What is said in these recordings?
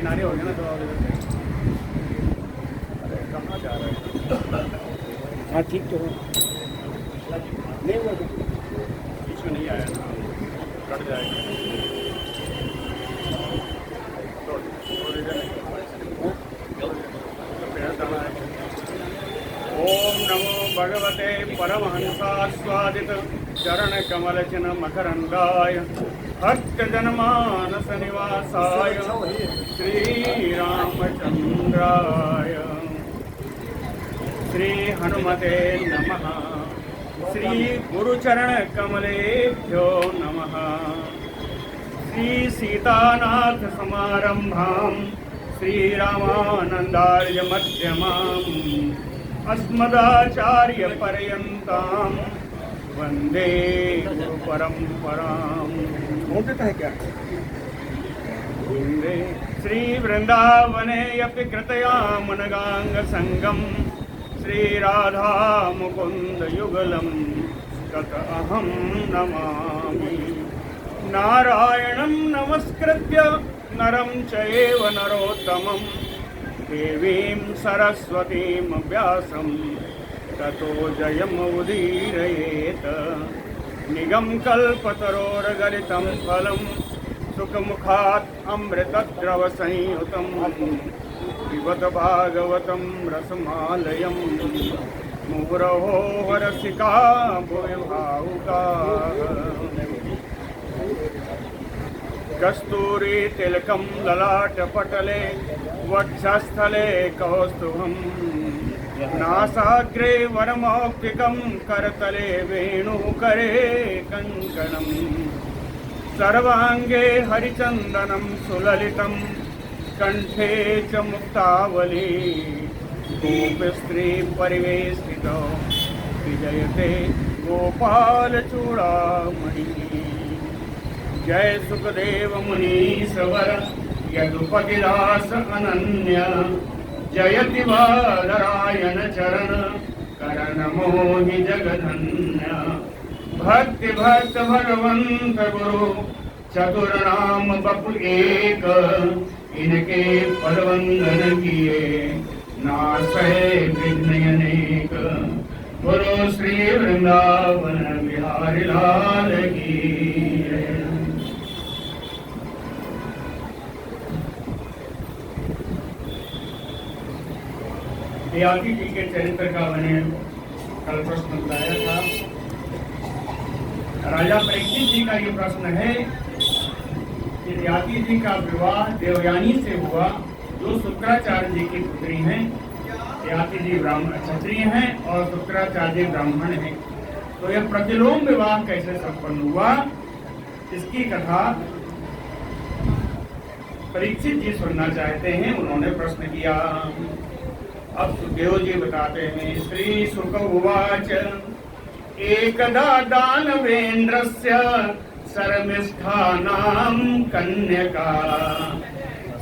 किनारे हो गया ना तो अरे कहाँ जा रहा है? हाँ ठीक तो है, नहीं हुआ बीच में नहीं आया ना, कट जाएगा ओम नमो भगवते परमहंसास्वादित चरण कमलचन मकरंदाय भक्तजनमानस निवासाय श्री रामचंद्राय श्री हनुमते नमः। श्री गुरुचरण कमलेभ्यो नमः। श्री सीतानाथ समारंभां श्री रामानंदार्य मध्यमाम् अस्मदाचार्य पर्यन्तां वंदे गुरु परंपरां। देता है क्या? वंदे श्री वृंदावने यपि कृतयामनगांग संगम श्री राधा मुकुंद युगलम तत अहं नमामि। नारायणं नमस्कृत्य नरं चैव नरोत्तमं देवीं सरस्वतीं व्यासं ततो जयमुदीरयेत। निगम कल्पतरोर्गलितं फलं सुखमुखात् अमृतद्रव संयुतं पिबत भागवतं रसमालयं मुहुरहो रसिका भुवि भावुकाः। कस्तूरी तिलकं ललाटपटले वक्षस्थले कौस्तुभं नासाग्रे वरमौक्तिकं करतले वेणुकरे कङ्कणं सर्वाङ्गे हरिचन्दनं सुललितं कंठे च मुक्तावली गोपस्त्री परिवेष्टितो विजयते गोपालचूड़ामणि। जय सुखदेव मुनीश्वर यदुपतिदास अनन्य जयति बादरायण चरण करण मोहि जगधन्य। भक्ति भक्त भगवंत गुरु चतुर नाम बपु एक इनके पदवंदन किए नासै विघ्न अनेक। गुरु श्री वृंदावन बिहारी लाल की। ययाति जी के चरित्र का मैंने कल प्रश्न बताया था। राजा परीक्षित जी का ये प्रश्न है कि ययाति जी का विवाह देवयानी से हुआ जो शुक्राचार्य जी की पुत्री हैं। ययाति जी ब्राह्मण क्षत्रिय हैं और शुक्राचार्य जी ब्राह्मण हैं। तो यह प्रतिलोम विवाह कैसे संपन्न हुआ इसकी कथा परीक्षित जी सुनना चाहते हैं। उन्होंने प्रश्न किया। अब सुखदेव जी बताते हैं। श्री शुक उवाच एकदा दानवेन्द्रस्य शर्मिष्ठानां कन्यका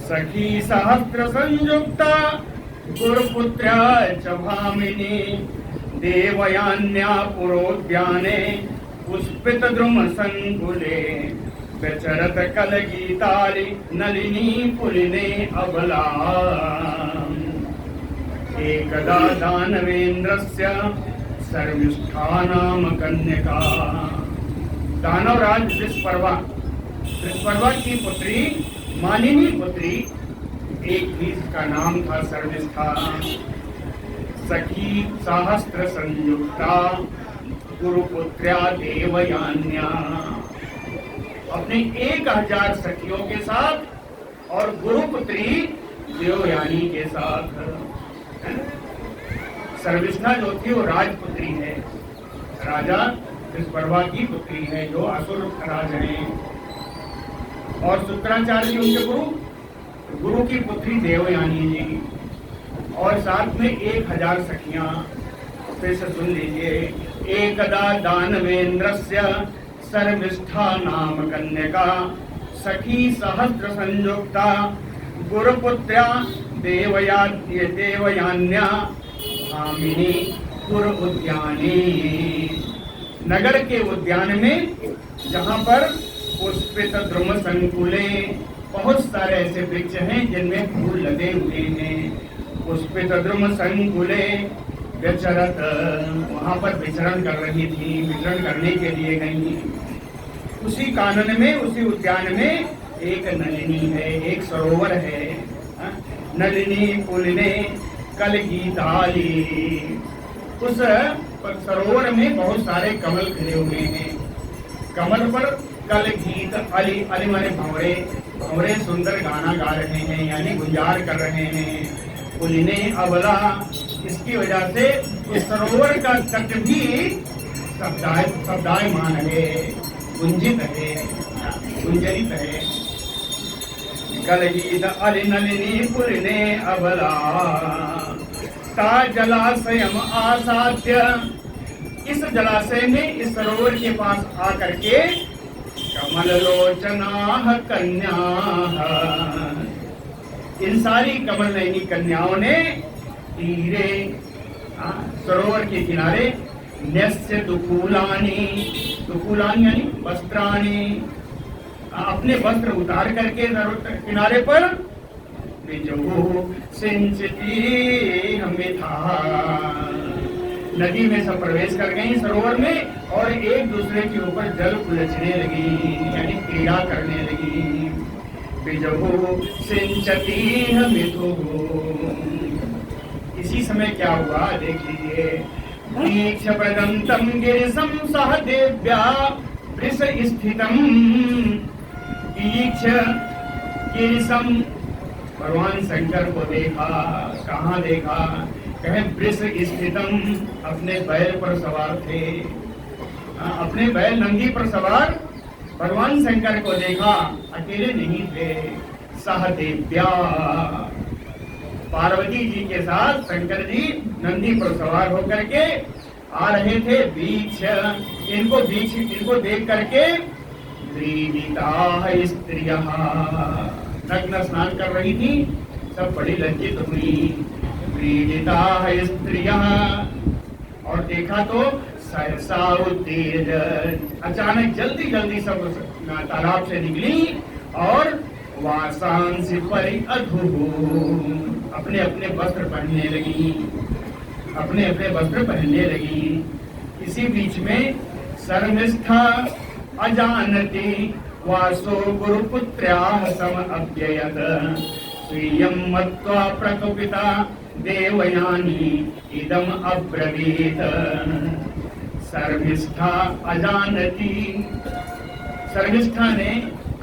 सखी सहस्र संयुक्ता गुरुपुत्र्या च भामिनी देवयान्या पुरोद्याने पुष्पित द्रुम संकुले व्यचरत कलगीतारि नलिनी पुलिने अबला। एकदा दानवेन्द्रस्य शर्मिष्ठानां कन्यका। दानवराज वृषपर्वा की पुत्री मालिनी पुत्री एक भी का नाम था शर्मिष्ठा। सखी सहस्त्र संयुक्ता गुरुपुत्र्या देवयान्या। अपने 1000 सखियों के साथ और गुरुपुत्री देवयानी के साथ। शर्मिष्ठा जो थी वो राजपुत्री है। राजा वृषपर्वा की पुत्री है जो असुर राज है। और शुक्राचार्य जी उनके गुरु की पुत्री देवयानी जी और साथ में 1000 सखियां। फिर से सुन लीजिए। एकदा दानवेन्द्रस्य शर्मिष्ठा नाम कन्यका सखी सहस्र संयुक्ता गुरुपुत्र्या देवयान्या भामिनी पुर उद्यानी। नगर के उद्यान में जहाँ पर पुष्पित द्रुम संकुले बहुत सारे ऐसे वृक्ष हैं जिनमें फूल लगे हुए हैं। पुष्पित द्रुम संकुले व्यचरत, वहां पर विचरण कर रही थी, विचरण करने के लिए गई। उसी कानन में, उसी उद्यान में एक नलिनी है, एक सरोवर है। नलिनी पुलिने कल गीताली, उस सरोवर में बहुत सारे कमल खिले हुए हैं। कमल पर कल गीत अली, अली माने भंवरे, भंवरे सुंदर गाना गा रहे हैं, यानी गुंजार कर रहे हैं। पुलिने अबला, इसकी वजह से इस सरोवर का तट भी शब्दायमान है, गुंजित है, गुंजरित है। कल गीत अली नलिनी पुलिने अबला ता जलाशयम आसाद्य, इस जलाशय में, इस सरोवर के पास आकर के कमल लोचना कन्या, इन सारी कमल नयनी कन्याओं ने तीरे, सरोवर के किनारे, न्यस्य दुकूलानी, दुकूलानी यानी वस्त्राणी, अपने वस्त्र उतार करके किनारे पर सिंचती हमें था, नदी में सब प्रवेश कर गई सरोवर में और एक दूसरे के ऊपर जल उलझने लगी, यानी क्रीड़ा करने लगी। बिजहु सिंचती हमिथु, इसी समय क्या हुआ देख लीजिए। वीक्ष प्रदंतम गिरिशम सह देव्या वृष स्थितम, वीक्ष गिरिशम, भगवान शंकर को देखा। कहाँ देखा? कहे वृष स्थितम, अपने बैल पर सवार थे, अपने बैल नंदी पर सवार भगवान शंकर को देखा, अकेले नहीं थे। सहदेव्या, पार्वती जी के साथ शंकर जी नंदी पर सवार होकर के आ रहे थे। बीच इनको देख करके व्रीडिता स्त्रियः, नग्न स्नान कर रही थी, सब बड़ी लज्जित हुई। व्रीडिता स्त्रियः, और देखा तो सहसा उत्तेज, अचानक जल्दी जल्दी सब तालाब से निकली और वासांसि परिअधुः, अपने अपने वस्त्र पहनने लगी, अपने अपने वस्त्र पहनने लगी। इसी बीच में शर्मिष्ठा अजानति वासो गुरुपुत्र्याः सम अव्ययत, स्वीयं मत्वा प्रकुपिता देवयानी इदम अब्रवीत। शर्मिष्ठा अजानति, शर्मिष्ठा ने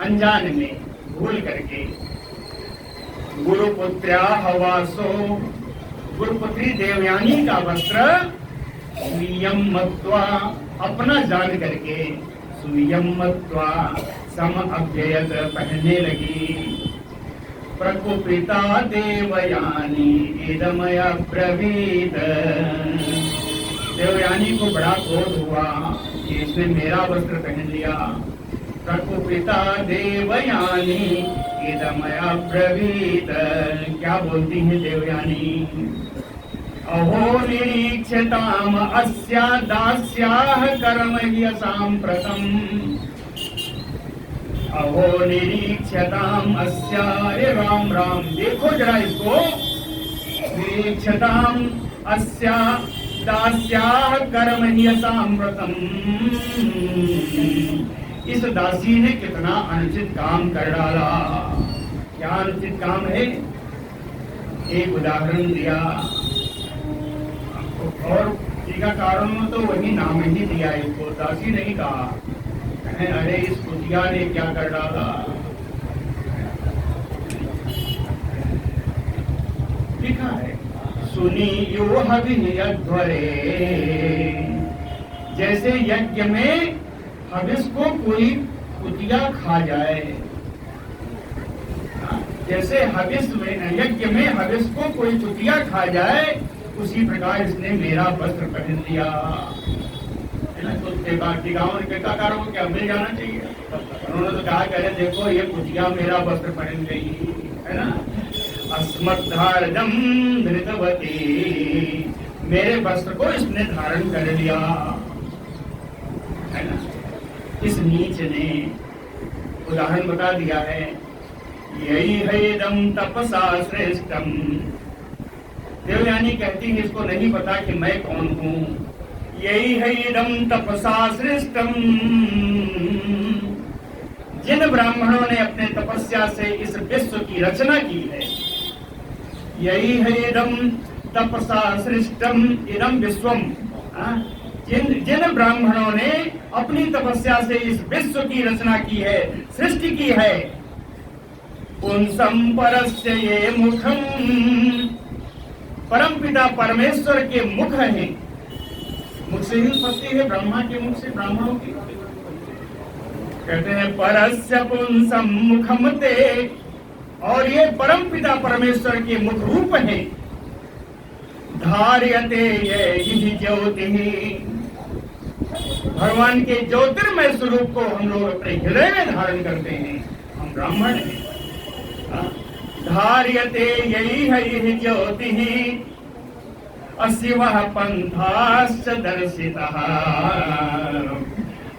अनजान में, भूल करके, गुरुपुत्र्याः वासो, गुरुपुत्री देवयानी का वस्त्र, स्वीयं मत्वा, अपना जान करके, स्वीयं मत्वा सम अव्ययत, पहनने लगी। प्रकुपिता देवयानी इदमय ब्रवीत, देवयानी को बड़ा क्रोध हुआ कि इसने मेरा वस्त्र पहन लिया। प्रकुपिता देवयानी इदमय ब्रवीत, क्या बोलती है देवयानी? अहो निरीक्षताम अस्या दास्याः कर्म ह्यसाम्प्रतम्, अहो निरीक्षताम अस्या, रे राम राम, देखो जरा इसको। निरीक्षताम अस्या दास्याः कर्म ह्यसाम्प्रतम्, इस दासी ने कितना अनुचित काम कर डाला। क्या अनुचित काम है? एक उदाहरण दिया और टीकाकारों में तो वही नाम ही दिया, इसको दासी नहीं कहा। अरे इस कुतिया ने क्या कर डाला। लिखा है सुनी यो हविध्वरे, जैसे यज्ञ में हविस को कोई कुतिया खा जाए, जैसे हविस में, यज्ञ में हविस को कोई कुतिया खा जाए, उसी प्रकार इसने मेरा वस्त्र पहन लिया। है ना? तो टीकाकारों को क्या मिल जाना चाहिए? उन्होंने तो कहा करे देखो ये कुतिया मेरा वस्त्र पहन गई, है ना? अस्मद्धार्जम धृतवती, मेरे वस्त्र को इसने धारण कर लिया, है ना? इस नीच ने उदाहरण बता दिया है यही है इदम तपसा श्रेष्ठम। देवयानी कहती है इसको नहीं पता कि मैं कौन हूं। यही है इदम तपसा श्रेष्ठम। जिन ब्राह्मणों ने अपने तपस्या से इस विश्व की रचना की है, यही है इदम तपसा सृष्टम इदम विश्वम। जिन ब्राह्मणों ने अपनी तपस्या से इस विश्व की रचना की है, सृष्टि की है, पुंसम परस्य ये मुखम, परमपिता परमेश्वर के मुख हैं। मुख से ही उत्पत्ति है ब्रह्मा के मुख से ब्राह्मणों की। कहते हैं परस्य पुंसम मुखम ते, और ये परमपिता परमेश्वर के मुख रूप है। धार्यते ये ज्योति, भगवान के ज्योतिर्मय स्वरूप को हम लोग अपने हृदय में धारण करते हैं। हम ब्राह्मण हैं। धार्यते यही है यह ज्योति, अशिवः पंथाश्च दर्शितः,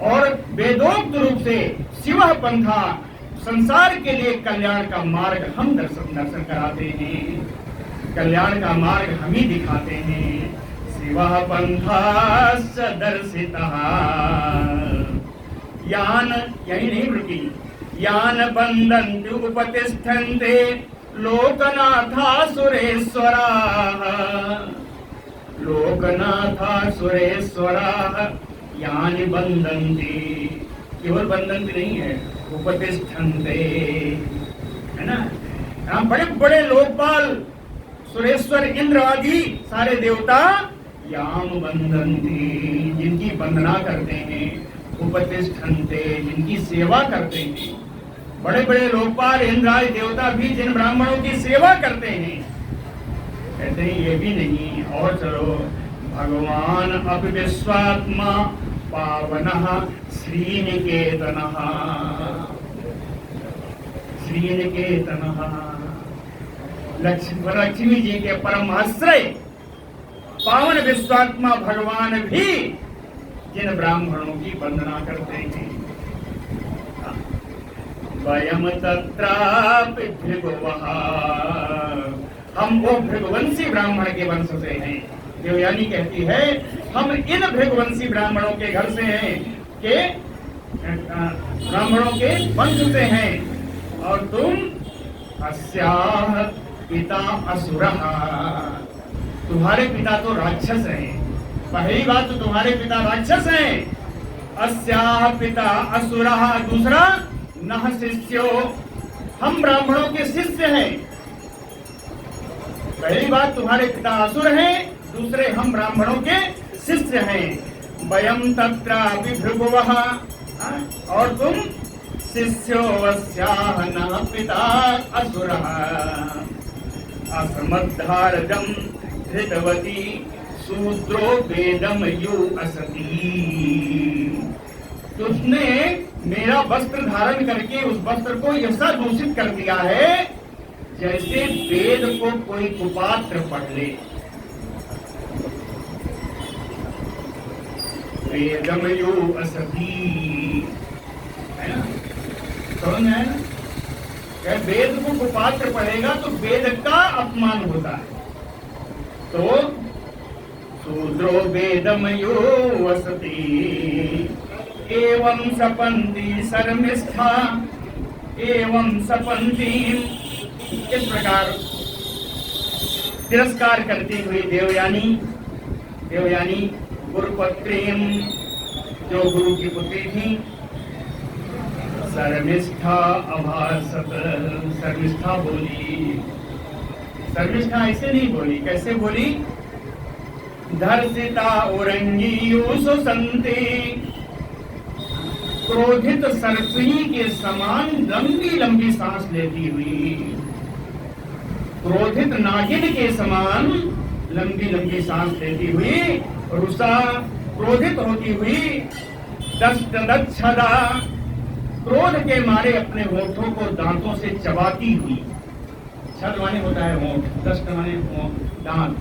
और वेदोक्त रूप से शिवः पंथा, संसार के लिए कल्याण का मार्ग हम दर्शन कराते हैं। कल्याण का मार्ग हम ही दिखाते हैं। शिवः पंथाश्च दर्शितः, यान यही नहीं रुकी, यान बंदन्ति उपतिष्ठन्ते लोकनाथा सुरेश्वराः, लोकनाथा सुरेश्वराः यानि बंदन्ति। केवल बंदन्ति नहीं है, उपतिष्ठन्ते, है ना। यहाँ बड़े बड़े लोकपाल सुरेश्वर इंद्र आदि सारे देवता याम बंदन्ति, जिनकी वंदना करते हैं, उपतिष्ठन्ते, जिनकी सेवा करते हैं। बड़े बड़े लोकपाल इंद्र आदि देवता भी जिन ब्राह्मणों की सेवा करते हैं, कहते हैं ये भी नहीं, और चलो भगवान अपि विश्वात्मा पावनः श्रीनिकेतनः, श्रीनिकेतनः, लक्ष्मी जी के परम आश्रय पावन विश्वात्मा भगवान भी जिन ब्राह्मणों की वंदना करते हैं। वयम तत्रापि भृगवः, हम वो भृगवंशी ब्राह्मण के वंश से हैं। देवयानी कहती है हम इन भृगवंशी ब्राह्मणों के घर से हैं, के ब्राह्मणों के वंश से हैं, और तुम अस्याः पिता असुरः, तुम्हारे पिता तो राक्षस हैं। पहली बात तो तुम्हारे पिता राक्षस हैं। अस्याः पिता असुरः, दूसरा नः शिष्यो, हम ब्राह्मणों के शिष्य हैं। पहली बात तुम्हारे पिता असुर हैं, दूसरे हम ब्राह्मणों के शिष्य हैं। वयम तत्रापि भृगवः, और तुम शिष्योऽस्याः नः पिता असुरः। असमद्धारजं धृतवती शूद्रो वेदम यु असती, तुमने मेरा वस्त्र धारण करके उस वस्त्र को ऐसा दूषित कर दिया है जैसे वेद को कोई कुपात्र पढ़ ले। वेदम यु असती, है ना, समझ में है ना। वेद को कुपात्र पढ़ेगा तो वेद का अपमान होता है। तो शूद्रो वेदमयो वसति एवं सपन्ति शर्मिष्ठा एवं सपन्ति, इस प्रकार तिरस्कार करती हुई देवयानी गुरुपत्रीम, जो गुरु की पुत्री थी, शर्मिष्ठा अभासत, शर्मिष्ठा बोली। शर्मिष्ठा ऐसे नहीं बोली, कैसे बोली? धर्षिता उरंगीयुषु संति, क्रोधित सर्पिणी के समान लंबी लंबी सांस लेती हुई, क्रोधित नागिन के समान लंबी लंबी सांस लेती हुई, रुषा क्रोधित होती हुई, दष्टदच्छदा, क्रोध के मारे अपने होठों को दांतों से चबाती हुई। छद माने होता है होठ, दष्ट माने दांत,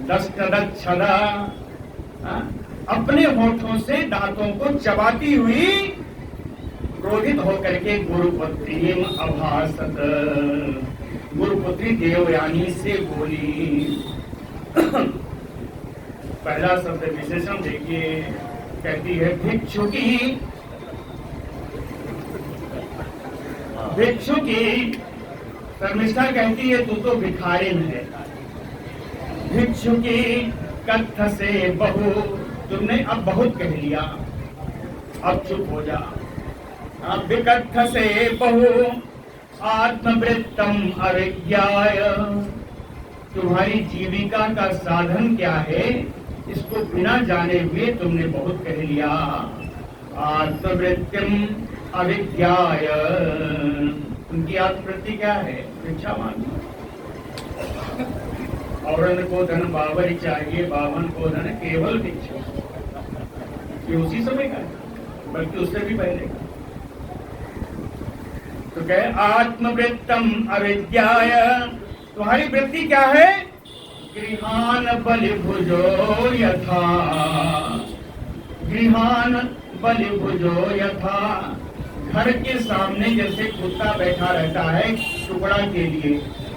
दष्टदच्छदा, अपने होठों से दांतों को चबाती हुई क्रोधित होकर के गुरुपुत्री अभासत, गुरुपुत्री देवयानी से बोली। पहला शब्द विशेषण देखिए, कहती है भिक्षुकी, भिक्षुकी। शर्मिष्ठा कहती है तू तो भिखारिन है। भिक्षुकी कत्थ से बहु, तुमने अब बहुत कह लिया, अब चुप हो जा। अब कत्थ से बहु आत्मवृत्तम अविज्ञाय, तुम्हारी जीविका का साधन क्या है इसको बिना जाने हुए तुमने बहुत कह लिया। आत्मवृत्तिम अविज्ञाय, उनकी आत्मवृत्ति क्या है? भिक्षा मांगना। औरन को धन बावर चाहिए, बावन को धन केवल भिक्षा। ये उसी समय का है, बल्कि उससे भी पहले का। तो कहे आत्मवृत्तम अविद्याय, तुम्हारी वृत्ति क्या है? गृहान बलिभुजो यथा, गृहान बलिभुजो यथा, घर के सामने जैसे कुत्ता बैठा रहता है टुकड़ा के लिए,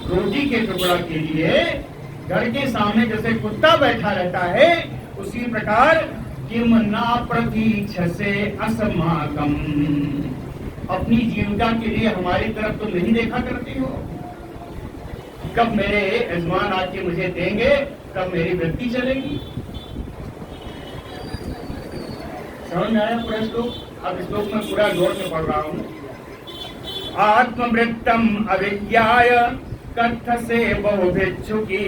रोटी के टुकड़ा के लिए घर के सामने जैसे कुत्ता बैठा रहता है, उसी प्रकार किम ना प्रतीक्षसे अस्माकम, अपनी जीविका के लिए हमारी तरफ तो नहीं देखा करती हो। कब मेरे यजमान आके मुझे देंगे, कब मेरी वृत्ति चलेगी। समझ में आया पूरा श्लोक? अब श्लोक में पूरा जोर से पढ़ रहा हूं। आत्मवृत्तम अविज्ञाय कत्थ से बहु भिक्षुकी,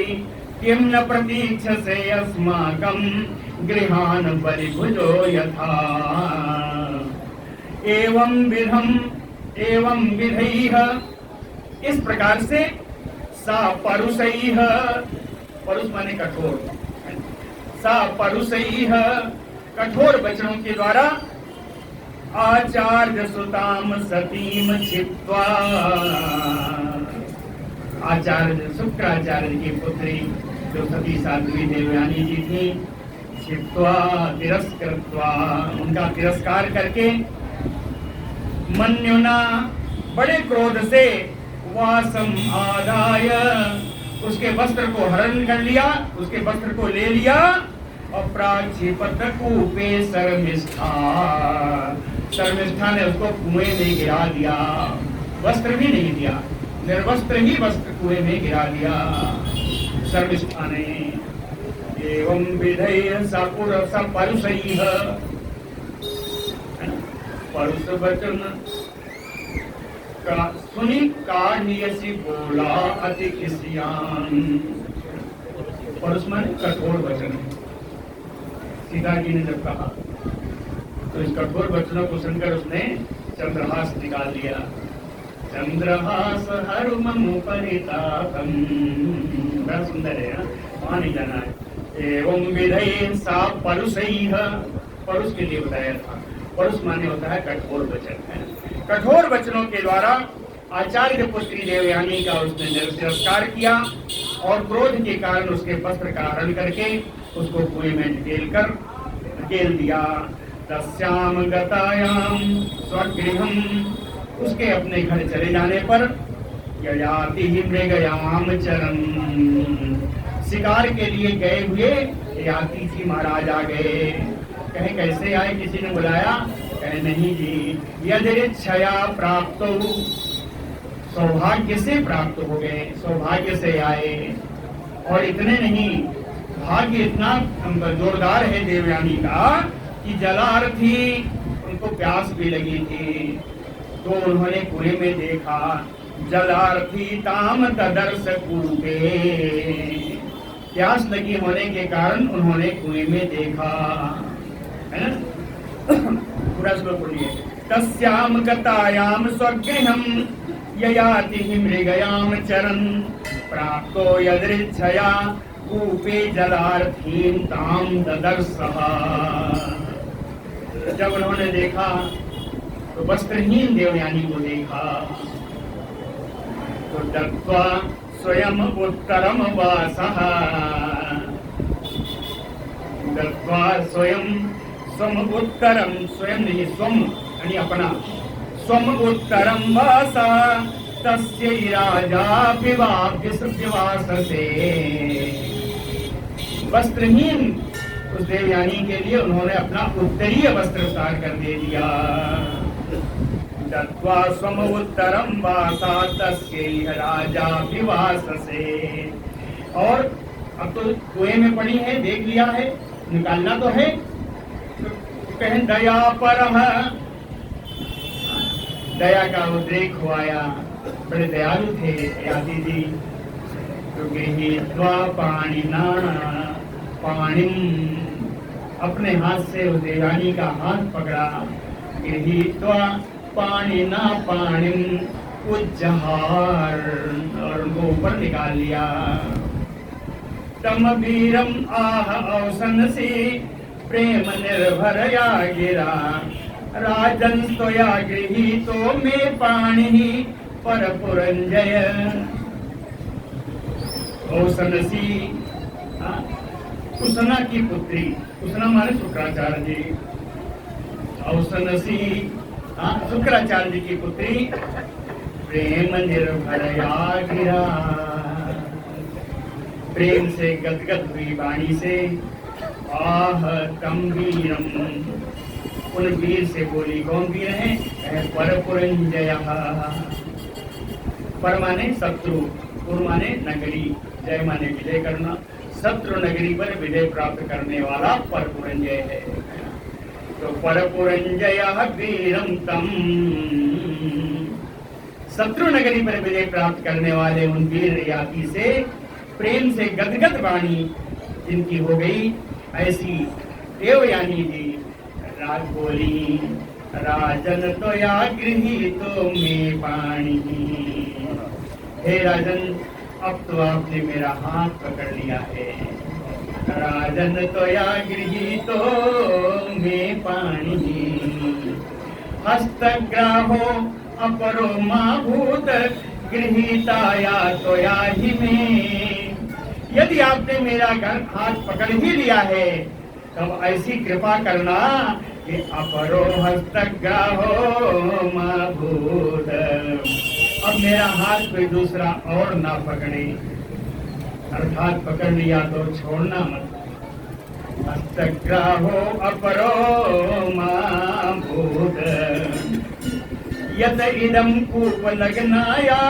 किम न प्रतीक्षसे अस्माकं गृहान बलिभुजो यथा। एवं विधैः, इस प्रकार से सा परुषैः, परुष माने कठोर, सा परुषैः कठोर वचनों के द्वारा आचार्य सुताम सतीम छित्वा, आचार्य शुक्राचार्य की पुत्री जो सती साध्वी देवयानी जी थी, छित्वा तिरस्कृत्वा, उनका तिरस्कार करके, मन्युना बड़े क्रोध से, वासम आदाय, उसके वस्त्र को हरण कर लिया, उसके वस्त्र को ले लिया, और प्राक्षिपत कूपे शर्मिष्ठा, शर्मिष्ठा ने उसको कुएं में गिरा दिया, वस्त्र भी नहीं दिया, निर्वस्त्र ही वस्त्र कुएं में गिरा दिया शर्मिष्ठा ने। एवं विधेय परुषैः, परुष वचन का सुनी काढ़ियसी बोला अति खिसियान, परुष माने कठोर वचन। सीता जी ने जब कहा तो इस कठोर वचनों को सुनकर उसने चंद्रहास निकाल दिया। चंद्रहास हर मनु परितापम, बड़ा सुंदर है, वहां नहीं जाना है। एवं विधेय सा परुषैः, परुष के लिए बताया था। परुष माने होता है कठोर वचन। कठोर वचनों के द्वारा आचार्य पुत्री देवयानी का उसने तिरस्कार किया और क्रोध के कारण उसके वस्त्र का हरण करके उसको कुएं में ढकेल दिया। तस्याम गतायाम स्वगृहम, उसके अपने घर चले जाने पर ययाति ही मृगयाम चरन, शिकार के लिए गए हुए याति जी महाराज आ गए। कहे कैसे आए, किसी ने बुलाया? कहे नहीं जी, यदिच्छया प्राप्त, सौभाग्य से प्राप्त हो गए, सौभाग्य से आए। और इतने नहीं, भाग्य इतना जोरदार है देवयानी का कि जलार्थी, उनको प्यास भी लगी थी, तो उन्होंने कुएं में देखा। जलार्थी ताम तदर्श कूपे, प्यास लगी होने के कारण उन्होंने कुएं में देखा, है ना? पूरा श्लोक बोलिए। तस्याम गतायाम स्वगृहम ययाति मृगयाम चरन, प्राप्तो यदृच्छया कूपे जलार्थीं ताम ददर्शः। जब उन्होंने देखा तो वस्त्रहीन देवयानी को देखा, तो दत्वा स्वयं उत्तरम वासः, दत्वा स्वयं स्वम उत्तरम, स्वयं नहीं स्वम यानी अपना, स्वम उत्तरम वासा तस्यै राजा विवाससे। वस्त्रहीन उस देवयानी के लिए उन्होंने अपना उत्तरीय वस्त्र उतार कर दे दिया। दत्वा स्वम उत्तरम वासा तस्यै राजा विवाससे। और अब तो कुएं में पड़ी है, देख लिया है, निकालना तो है। कहें दया पर दया का उद्रेक हुआया, बड़े दयालु थे याति जी। तो गृहीत्वा पाणिना पाणिम, अपने हाथ से उस देवानी का हाथ पकड़ा। गृहीत्वा पाणिना पाणिम उज्जहार, और उनको ऊपर निकाल लिया। तम वीरम आह औसन से प्रेम निर्भरया गिरा। राजन स्तोया गृहीतो में पाणि पर पुरंजय। औसनसी कुसना की पुत्री, कुसना माने शुक्राचार्य जी। औसनसी शुक्राचार्य जी की पुत्री प्रेम निर्भरया गिरा, प्रेम से गदगद हुई वाणी से आह तम वीरम, उन वीर से बोली। कौन वीर है? पर पुरंजय। पर माने शत्रु, पुर माने नगरी, जय माने विजय करना। शत्रु नगरी पर विजय प्राप्त करने वाला पर पुरंजय है। तो पर पुरंजय वीरम तम, शत्रु नगरी पर विजय प्राप्त करने वाले उन वीर याति से प्रेम से गदगद वाणी जिनकी हो गई, ऐसी देवयानी जी राज बोली। राजन तो या गृहीतो में पाणी। हे राजन, अब तो आपने मेरा हाथ पकड़ लिया है। राजन तो या गृहीतो में पाणी। हस्तग्राहो अपरो मां भूत गृहीताया तो या ही में। यदि आपने मेरा हाथ पकड़ ही लिया है तब ऐसी कृपा करना कि अपरो हस्तग्राहो मां भूत, अब मेरा हाथ कोई दूसरा और ना पकड़े। अर्थात पकड़ लिया तो छोड़ना मत। हस्तग्राहो अपरो मां भूत यत इदं कूपलग्नाया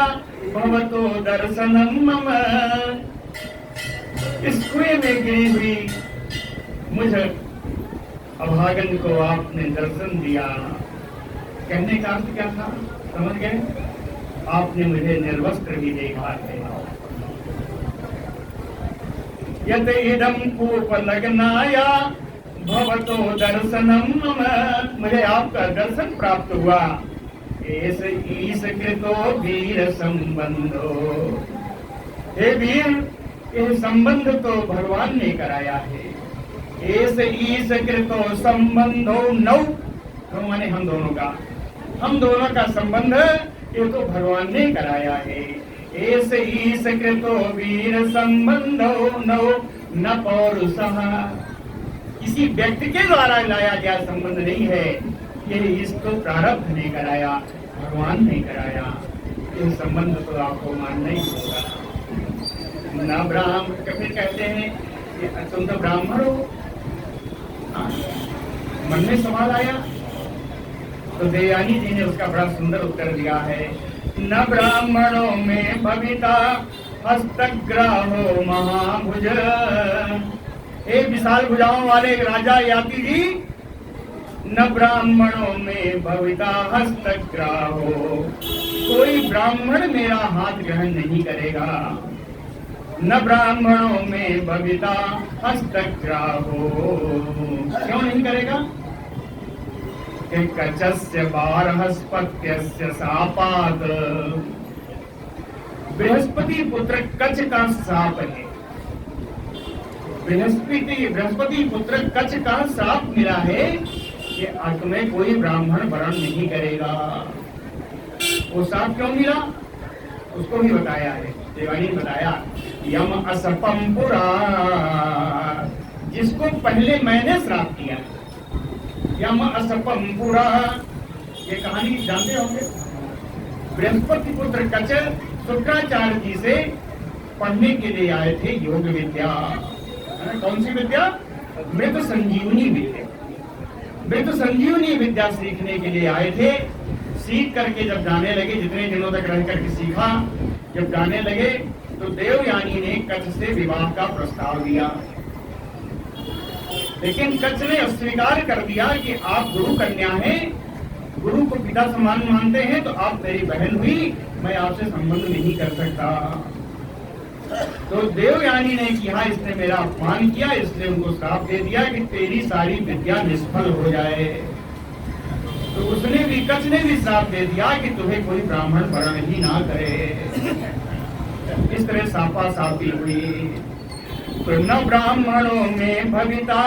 भवतो दर्शनम मम। इस कुएं में गिरी हुई मुझ अभागन को आपने दर्शन दिया। कहने का अर्थ क्या था, समझ गए? आपने मुझे निर्वस्त्र भी देखा है। यत इदं कूपलग्नाया भवतो दर्शनम मम, मुझे आपका दर्शन प्राप्त हुआ। एस ईस कृतो वीर संबंधो, हे वीर, यह संबंध तो भगवान ने कराया है। एस ईस कृतो संबंधो नौ, माने हम दोनों का, हम दोनों का संबंध ये तो भगवान ने कराया है। एस ईस कृतो वीर संबंधो नौ न पौरुषः, किसी व्यक्ति के द्वारा लाया गया संबंध नहीं है। ये इसको प्रारब्ध ने कराया, भगवान ने कराया। ये संबंध तो आपको मानना ही होगा। न ब्राह्मण, फिर कहते हैं कि तुम तो ब्राह्मण हो। मन में सवाल आया तो देवयानी जी ने उसका बड़ा सुंदर उत्तर दिया है। न ब्राह्मणों में भविता हस्तग्राहो महाभुज। एक विशाल भुजाओं वाले राजा याति जी, न ब्राह्मणों में भविता हस्तग्राहो, कोई ब्राह्मण मेरा हाथ ग्रहण नहीं करेगा। न ब्राह्मणों में भविता हस्तग्राहो, क्यों नहीं करेगा? कचस्य बारहस्पत्यस्य सापात, बृहस्पति पुत्र कच का साप है। बृहस्पति पुत्र कच का साप मिला है कि अंत में कोई ब्राह्मण वरण नहीं करेगा। वो साप क्यों मिला उसको भी बताया है, देवानी ने बताया। यम असपम पुरा, जिसको पहले मैंने श्राप किया। यम असपम पुरा, ये कहानी जानते होंगे। बृहस्पति पुत्र कच शुक्राचार्य जी से पढ़ने के लिए आए थे योग विद्या। कौन सी विद्या? मृत संजीवनी विद्या। मृत संजीवनी विद्या सीखने के लिए आए थे। सीख करके जब जाने लगे, जितने दिनों तक रह करके सीखा, जब जाने लगे तो देवयानी ने कच्छ से विवाह का प्रस्ताव दिया। लेकिन कच्छ ने अस्वीकार कर दिया कि आप गुरु कन्या हैं, गुरु को पिता समान मानते हैं, तो आप मेरी बहन हुई, मैं आपसे संबंध नहीं कर सकता। तो देवयानी ने कहा इसने मेरा अपमान किया, इसलिए उनको श्राप दे दिया कि तेरी सारी विद्या निष्फल हो जाए। तो उसने भी, कच्छ ने भी श्राप दे दिया कि तुम्हें कोई ब्राह्मण वर्ण ही ना करे। इस तरह सापा सापी हुई। तो न ब्राह्मणों में भविता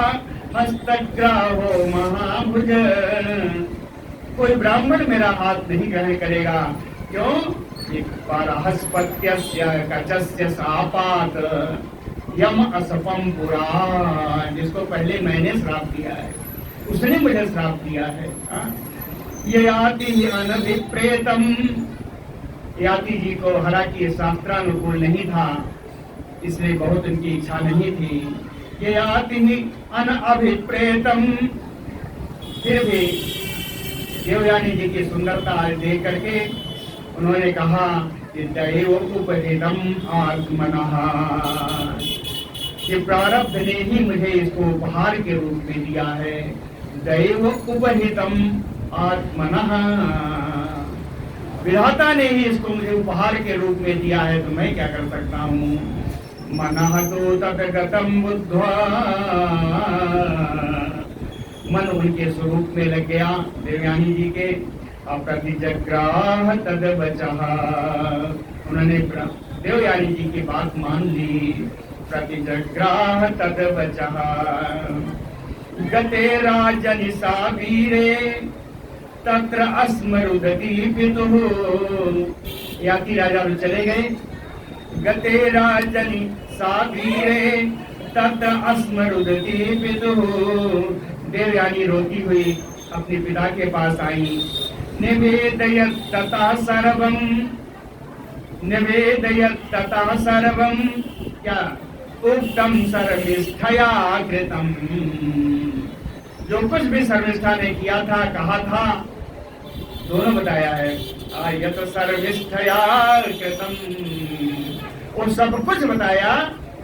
हस्तग्राहो महाभुज, कोई ब्राह्मण मेरा हाथ नहीं ग्रहण करेगा। क्यों? पारहस्पत्यस्य कचस्य सापात यम असपम पुरा, जिसको पहले मैंने श्राप दिया है, उसने मुझे श्राप दिया है। ययाति अनभिप्रेतम, याति जी को हालांकि शास्त्रानुकूल नहीं था, इसलिए बहुत उनकी इच्छा नहीं थी। ययाति अनभिप्रेतम, फिर भी देवयानी जी की सुंदरता देख करके उन्होंने कहा कि दैव उपहितम आत्मनः, कि प्रारब्ध ने ही मुझे इसको उपहार के रूप में दिया है। दैव उपहितम आत्मनः, विधाता ने ही इसको मुझे उपहार के रूप में दिया है, तो मैं क्या कर सकता हूँ। मनः तो तद्गतं बुद्ध्वा, मन उनके स्वरूप में लग गया देवयानी जी के। अप्रतिजग्राह तद बचः, उन्होंने देवयानी जी की बात मान ली। प्रतिजग्राह तद बचः, गते राजनि सावीरे तत्र अस्मरुदति पितुः, याति राजा चले गए। गते राजनि सावीरे तत्र अस्मरुदति पितुः, देवयानी रोती हुई अपने पिता के पास आई। निवेदयत् तथा सर्वं, निवेदयत् तथा सर्वं, क्या उक्तम सर्वनिष्ठया कृतम, जो कुछ भी सर्वनिष्ठा ने किया था, कहा था, दोनों बताया है। यत सर्वनिष्ठया कृतम, वो सब कुछ बताया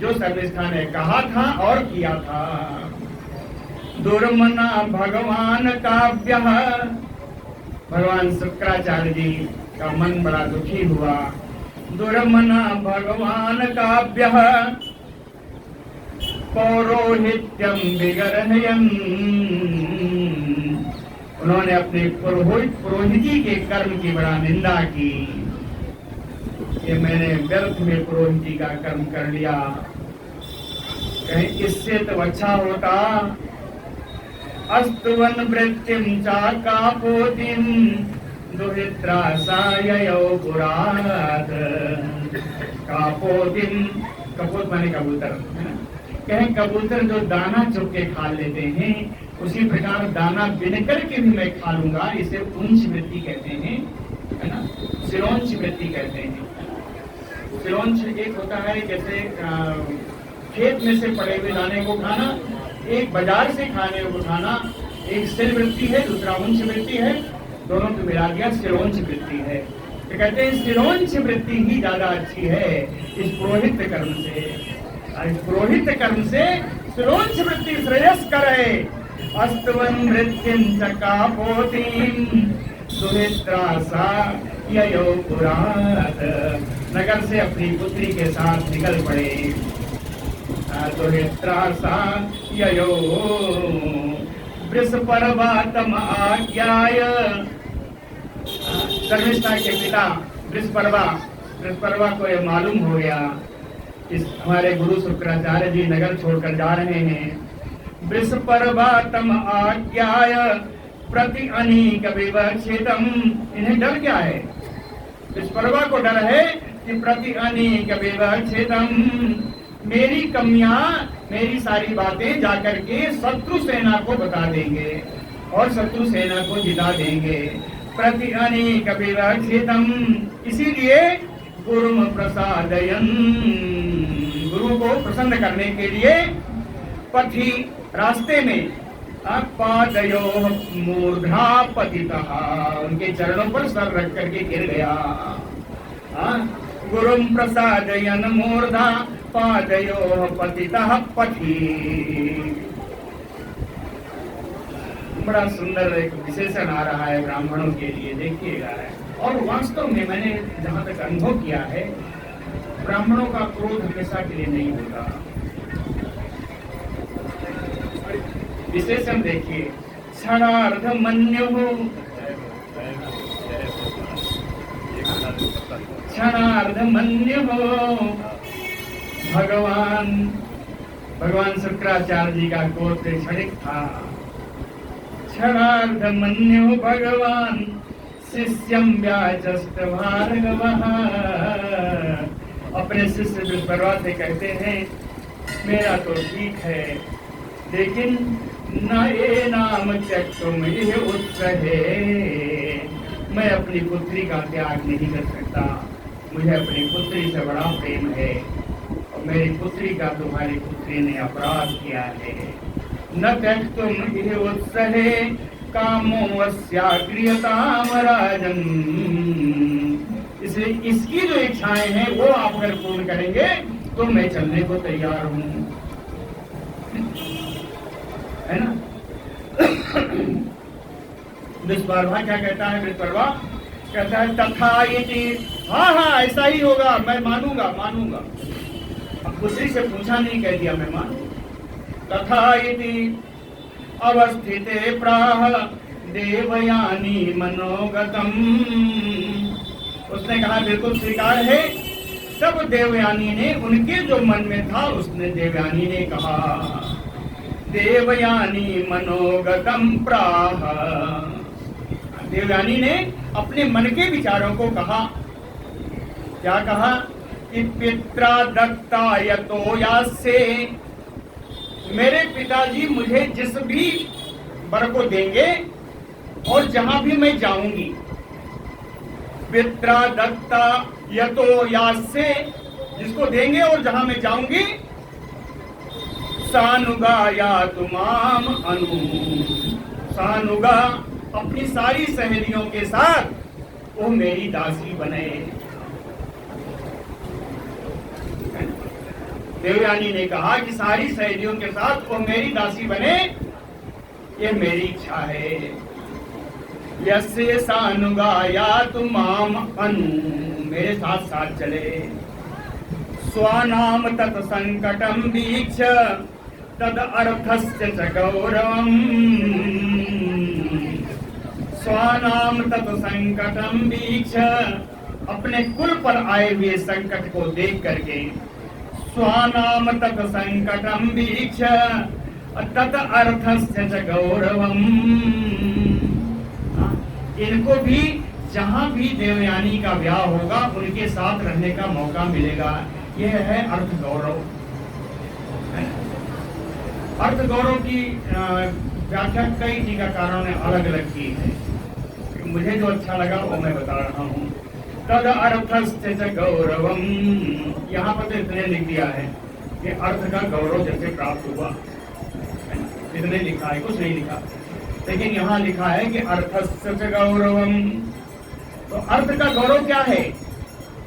जो सर्वनिष्ठा ने कहा था और किया था। दुर्मना भगवान काव्य, भगवान शुक्राचार्य जी का मन बड़ा दुखी हुआ। दुर्मना भगवान काव्य पौरोहित्यम विगर्हयन्, उन्होंने अपने पुरोहिती के कर्म की बड़ा निंदा की। ये मैंने व्यर्थ में पुरोहिती का कर्म कर लिया, कहीं इससे तो अच्छा होता अस्तुवन वृत्तिम चाकापोतिम दुहित्रासाययो पुरात, कापोतिम, कपोत माने कबूतर, कहें कबूतर जो दाना चुग के खा लेते हैं, उसी प्रकार दाना बिन करके भी मैं खा लूंगा। इसे उंच वृत्ति कहते हैं, है ना, सिरोंच वृत्ति कहते हैं। सिरोंच एक होता है जैसे खेत में से पड़े हुए दाने को खाना, एक बाजार से खाने को खाना, एक सिर वृत्ति है, दूसरा उंच वृत्ति है, दोनों को मिला दिया सिरोंच वृत्ति है। तो कहते हैं सिरोंच वृत्ति ही ज्यादा अच्छी है इस पुरोहित कर्म से। इस पुरोहित कर्म से सिरोंच वृत्ति श्रेयस्कर है। अस्तवन वृत्तिम चकापोतिम सुमित्रासा ययो पुरात, नगर से अपनी पुत्री के साथ निकल पड़े। सुमित्रासा ययो वृषपर्वातम आज्ञाय, शर्मिष्ठा के पिता वृषपर्वा को यह मालूम हो गया इस हमारे गुरु शुक्राचार्य जी नगर छोड़कर जा रहे हैं। वृषपर्वातम आज्ञाय प्रति अनीक विवक्षितम, इन्हें डर क्या है? वृषपर्वा को डर है कि प्रति अनीक विवक्षितम, मेरी कमियां, मेरी सारी बातें जाकर के शत्रु सेना को बता देंगे और शत्रु सेना को जिता देंगे। प्रति अनेक विरक्षितम, इसीलिए गुरु प्रसादयन, गुरु को प्रसन्न करने के लिए पथि रास्ते में पादयो मूर्धा पतितः, उनके चरणों पर सर रख करके गिर गया। गुरुम प्रसादयन मूर्धा पादयो पतितः पथि। बड़ा सुंदर एक विशेषण आ रहा है ब्राह्मणों के लिए, देखिएगा। और वास्तव में मैंने जहां तक अनुभव किया है, ब्राह्मणों का क्रोध हमेशा के लिए नहीं होता। विशेषण देखिए, क्षणार्ध मन्यु, क्षणार्ध मन्यु, भगवान शुक्राचार्य जी का गोत्र क्षणिक था। क्षणार्ध मन्यु भगवान शिष्यम व्याचष्ट भार्गवः, अपने शिष्य विश्वकर्मा से कहते हैं मेरा तो ठीक है, लेकिन न ये नाम त्यक्तुम इह उत्सहे, मैं अपनी पुत्री का त्याग नहीं कर सकता, मुझे अपनी पुत्री से बड़ा प्रेम है, और मेरी पुत्री का तुम्हारी पुत्री ने अपराध किया है। न त्यक्तुम इह उत्सहे कामो अस्या क्रियताम राजन, इसलिए इसकी जो इच्छाएं हैं वो आप अगर पूर्ण करेंगे तो मैं चलने को तैयार हूं, है ना। विश्वकर्मा क्या कहता है? विश्वकर्मा कहता है तथा इति, हाँ हाँ ऐसा ही होगा, मैं मानूंगा मानूंगा। अब पुत्री से पूछा नहीं, कह दिया मैं मानूंगा। तथा इति अवस्थिते प्राह देवयानी मनोगतम, उसने कहा बिल्कुल स्वीकार है। तब देवयानी ने, उनके जो मन में था उसने, देवयानी ने कहा, देवयानी मनोगतम प्राह, देवयानी ने अपने मन के विचारों को कहा। क्या कहा? कि पित्रा दत्ता यतो यास्ये, मेरे पिताजी मुझे जिस भी वर को देंगे और जहां भी मैं जाऊंगी, पित्रा दत्ता यतो यास्ये, जिसको देंगे और जहां मैं जाऊंगी, सानुगा या तुमाम अनु, सानुगा अपनी सारी सहेलियों के साथ वो मेरी दासी बने। देवयानी ने कहा कि सारी सहेलियों के साथ वो मेरी दासी बने, ये मेरी इच्छा है। यस्य सानुगा या तुमाम अनु, मेरे साथ साथ चले। स्वानाम तत् संकटम वीक्ष तद अर्थस्य च गौरवम, स्वानाम तत् संकटम वीक्ष, अपने कुल पर आए हुए संकट को देख करके, स्वानाम तत् संकटम वीक्ष तत् अर्थस्य च गौरवम, इनको भी जहां भी देवयानी का ब्याह होगा उनके साथ रहने का मौका मिलेगा। यह है अर्थ गौरव। अर्थ गौरव की व्याख्या कई टीकाकारों ने अलग अलग की है, मुझे जो अच्छा लगा वो मैं बता रहा हूँ। तद अर्थस्य च गौरवम, यहाँ पर तो इतने लिख दिया है कि अर्थ का गौरव जैसे प्राप्त हुआ, इतने लिखा है, कुछ नहीं लिखा। लेकिन यहाँ लिखा है कि अर्थस्य च गौरवम, तो अर्थ का गौरव क्या है?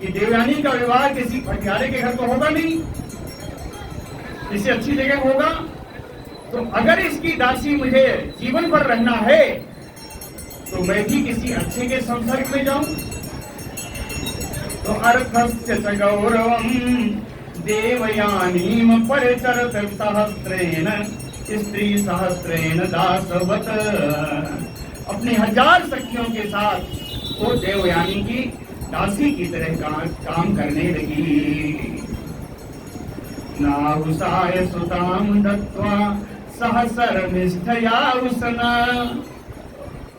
कि देवयानी का विवाह किसी भटियारे के घर तो होगा नहीं, किसी अच्छी जगह होगा। तो अगर इसकी दासी मुझे जीवन भर रहना है तो मैं भी किसी अच्छे के संसर्ग में जाऊं। तो अर्थस्य च गौरवम देवयानीम परिचरत सहस्रेण स्त्री सहस्रेण दासवत, अपनी 1000 सखियों के साथ वो देवयानी की दासी की तरह काम करने लगी। नाहुसाय सुताम दत्वा सहसर निष्ठया उसना,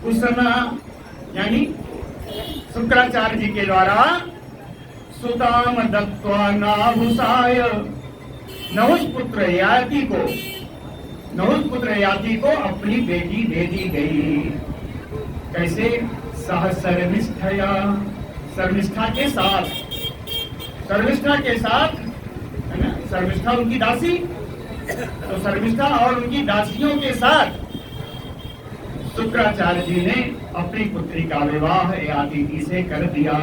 उसना यानी शुक्राचार्य जी के द्वारा सुताम दत्वा नाहुसाय, नहुष पुत्र याति को, नहुष पुत्र याति को अपनी बेटी दे दी गई। कैसे? सह सर्वनिष्ठया, सर्वनिष्ठा के साथ, सर्वनिष्ठा के साथ, है ना, सर्वनिष्ठा उनकी दासी, तो सर्वनिष्ठा और उनकी दासियों के साथ शुक्राचार्य जी ने अपनी पुत्री का विवाह यातिथि से कर दिया।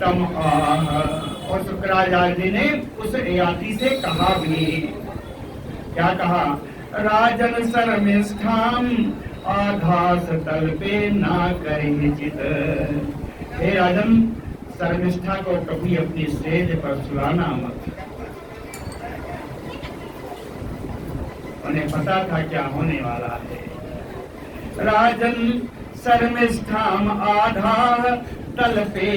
तम और शुक्राचार्य जी ने उस याति से कहा भी, क्या कहा? राजन सर्वनिष्ठाम आधास तल पे ना करे चित। हे राजन, सर्वनिष्ठा को कभी अपनी स्टेज पर सुलाना मत। उन्हें पता था क्या होने वाला है। राजन सर्वनिष्ठाम आधार तल पे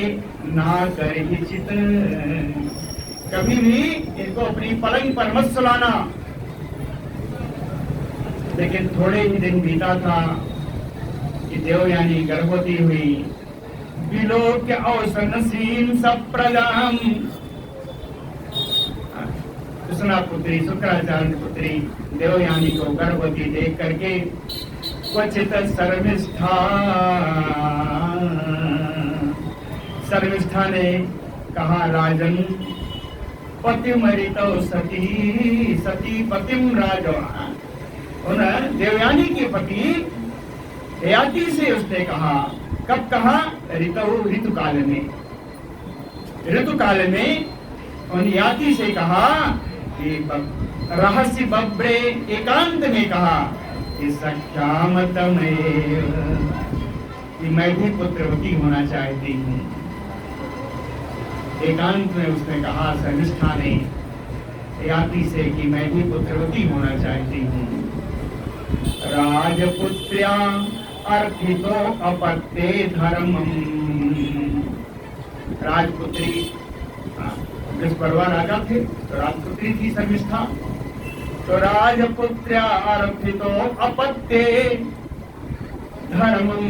ना करे चित। कभी भी इनको अपनी पलंग पर मत सुलाना। लेकिन थोड़े ही दिन बीता था कि देवयानी गर्भवती हुई। विलोक्य औसनसीम सप्रजाम, कृष्णा पुत्री, शुक्राचार्य की पुत्री देवयानी को गर्भवती देख करके क्वचित शर्मिष्ठा ने कहा, राजन पतिमरितो सती सती पतिम राजवा। उन देवयानी के पति याति से उसने कहा, कब कहा? ऋतुकाल में, ऋतुकाल में उन याति से कहा कि रहस्य बब्रे, एकांत में कहा कि सख्यामतमेव, कि मैं भी पुत्रवती होना चाहती हूँ। एकांत में उसने कहा, शर्मिष्ठा ने याति से कि मैं भी पुत्रवती होना चाहती हूँ। राजपुत्र्या अर्थितो अपत्ये धर्मम। राजपुत्री, बृहस्पति राजा थे तो राजपुत्री थी शर्मिष्ठा। तो राजपुत्र्या अर्थितो अपत्ये धर्मम।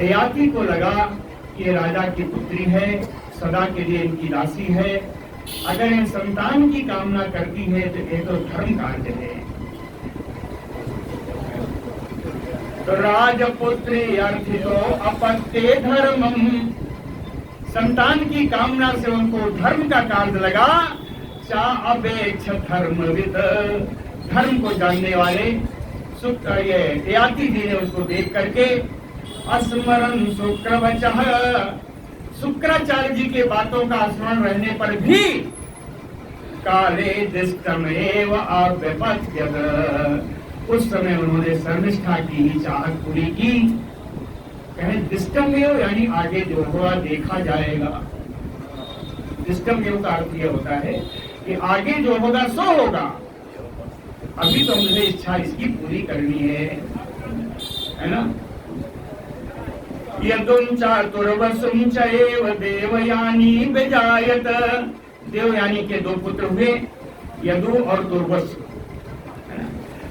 याति को लगा कि राजा की पुत्री है, सदा के लिए इनकी दासी है, अगर इन संतान की कामना करती है तो ये तो धर्म कार्य है। तो राजपुत्री अर्थितो अपत्ये धर्मम, संतान की कामना से उनको धर्म का कार्य लगा। चा अपेक्ष धर्मविद, धर्म को जानने वाले ये याति जी ने उसको देख करके स्मरण शुक्रवचः, शुक्राचार्य जी के बातों का स्मरण रहने पर भी काले दिष्टमेव अव्यपत्यत, उस समय उन्होंने शर्मिष्ठा की ही चाहत पूरी की। कहें दिष्टमेव यानी आगे जो होगा देखा जाएगा। दिष्टमेव का अर्थ यह होता है कि आगे जो होगा सो होगा, अभी तो मुझे इच्छा इसकी पूरी करनी है ना। यदुम चातुर्वसुम चैव देवयानी विजायत, देवयानी के दो पुत्र हुए, यदु और दुर्वसु।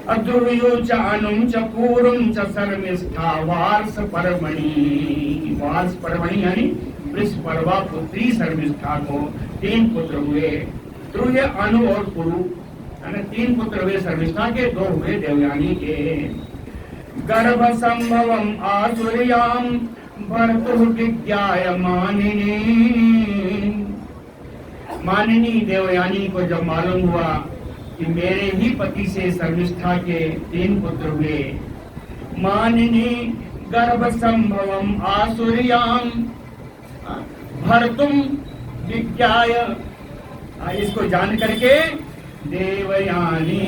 अध्रुवयो च अनुम च पूर्वम च शर्मिष्ठा वार्ष पर्वणि, वार्ष पर्वणि यानी वृषपर्वा पुत्री शर्मिष्ठा को 3 पुत्र हुए। ध्रुव, अनु और पुरु, तीन पुत्र हुए शर्मिष्ठा के, 2 हुए देवयानी के। गर्भ संभवम आसुर्याम भर्तुः विज्ञाय मानिनी, मानिनी देवयानी को जब मालूम हुआ कि मेरे ही पति से शर्मिष्ठा के 3 पुत्र हुए, मानिनी गर्भ संभवम आसुर्याम भर्तुम विज्ञाय, इसको जान करके देवयानी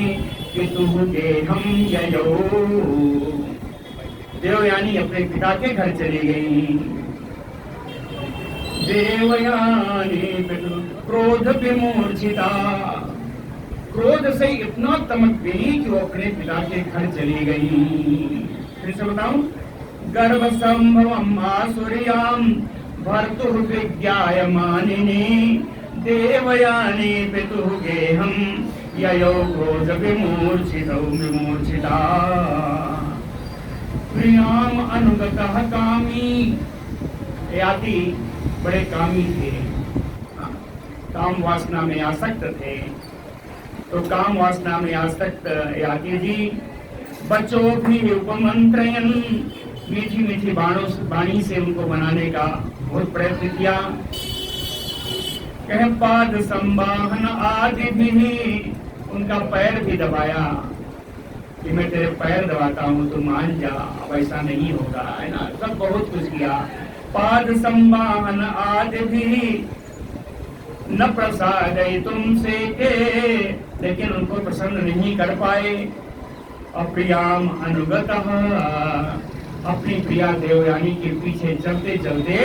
पितुः गेहं ययो, देवयानी अपने पिता के घर चली गई। देवयानी पितुः क्रोध विमूर्छिता, क्रोध से इतना तमक गई कि वो अपने पिता के घर चली गई। फिर से बताऊं, गर्भ संभवम आसुर्याम भर्तुः विज्ञाय मानिनी देवयानी पितुः गेहं ययो क्रोध विमूर्छितौ विमूर्छिता। प्रियाम अनुगतः कामी, याति बड़े कामी थे, काम वासना में आसक्त थे। तो काम वासना में आसक्त याति जी बच्चों भी उपमंत्रयन मीठी मीठी वाणी से उनको मनाने का बहुत प्रयत्न किया। कह पाद संवाहन आदि भी, उनका पैर भी दबाया कि मैं तेरे पैर दबाता हूँ तो मान जा, अब ऐसा नहीं होगा, है ना। सब बहुत कुछ किया। पाद संवाहन आदि भी न प्रसाद तुमसे के, लेकिन उनको प्रसन्न नहीं कर पाए। अप्रियाम अनुगत, अपनी प्रिया देवयानी के पीछे चलते चलते